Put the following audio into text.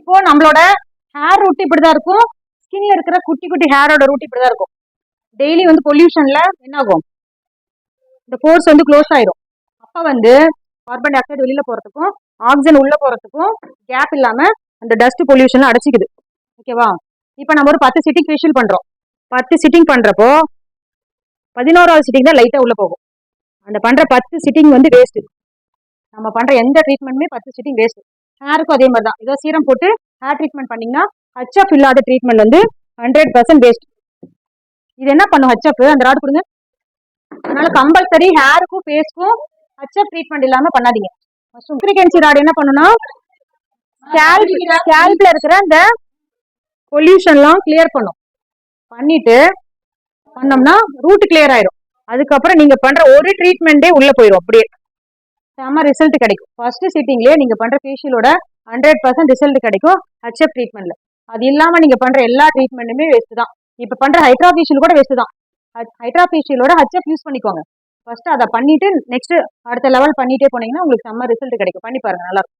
இப்போ நம்மளோட hair root இப்படிதான் இருக்கும், ஸ்கின்ல இருக்கிற குட்டி குட்டி ஹேரோட ரூட் இப்படிதான் இருக்கும். டெய்லி வந்து பொல்யூஷன்ல என்ன ஆகும், இந்த போர்ஸ் வந்து க்ளோஸ் ஆயிரும். அப்ப வந்து கார்பன் டை ஆக்சைடு வெளியில போறதுக்கும் ஆக்சிஜன் உள்ள போறதுக்கும் கேப் இல்லாம அந்த டஸ்ட் பொல்யூஷன் அடைச்சிக்குது. ஓகேவா? இப்ப நம்ம ஒரு 10 சிட்டிங் ஃபேஷியல் பண்றோம். 10 சிட்டிங் பண்றப்போ 11வது சிட்டிங் தான் லைட்டா உள்ள போகும். அந்த பண்ற 10 சிட்டிங் வந்து வேஸ்ட். நம்ம பண்ற எந்த ட்ரீட்மெண்ட்டுமே 10 சிட்டிங் வேஸ்ட். ஹேருக்கும் அதே மாதிரி தான். ஏதோ சீரம் போட்டு ஹேர் ட்ரீட்மெண்ட் பண்ணீங்கன்னா ஹச்எஃப் இல்லாத ட்ரீட்மெண்ட் வந்து 100% வேஸ்ட். இது என்ன பண்ணும் ஹச்எஃப்? அந்த ராடு கொடுங்க. அதனால கம்பல்சரி ஹேருக்கும் ஃபேஸ்க்கும் ஹச்எஃப் ட்ரீட்மெண்ட் இல்லாம பண்ணாதீங்க. ஃப்ரீக்வன்சி ராடு என்ன பண்ணுன்னா ஸ்கேல்ப்ல இருக்கிற அந்த பொல்யூஷன்லாம் கிளியர் பண்ணும். பண்ணிட்டு பண்ணோம்னா ரூட் கிளியர் ஆயிரும். அதுக்கப்புறம் நீங்க பண்ற ஒரு ட்ரீட்மெண்டே உள்ள போயிடும். அப்படியே செம ரிசல்ட் கிடைக்கும். ஃபர்ஸ்ட் சிட்டிங்லேயே நீங்க பண்ற ஃபேஷியலோட 100% ரிசல்ட் கிடைக்கும் ஹச்எஃப் ட்ரீட்மெண்ட்ல. அது இல்லாம நீங்க பண்ற எல்லா ட்ரீட்மெண்ட்டுமே வேஸ்ட் தான். இப்ப பண்ற ஹைட்ரா ஃபேஷியல் கூட வேஸ்ட் தான். ஹைட்ரா ஃபேஷியலோட ஹச்எஃப் யூஸ் பண்ணிக்கோங்க. ஃபர்ஸ்ட் அதை பண்ணிட்டு நெக்ஸ்ட் அடுத்த லெவல் பண்ணிட்டே போனீங்கன்னா உங்களுக்கு செம்ம ரிசல்ட் கிடைக்கும். பண்ணி பாருங்க, நல்லா இருக்கும்.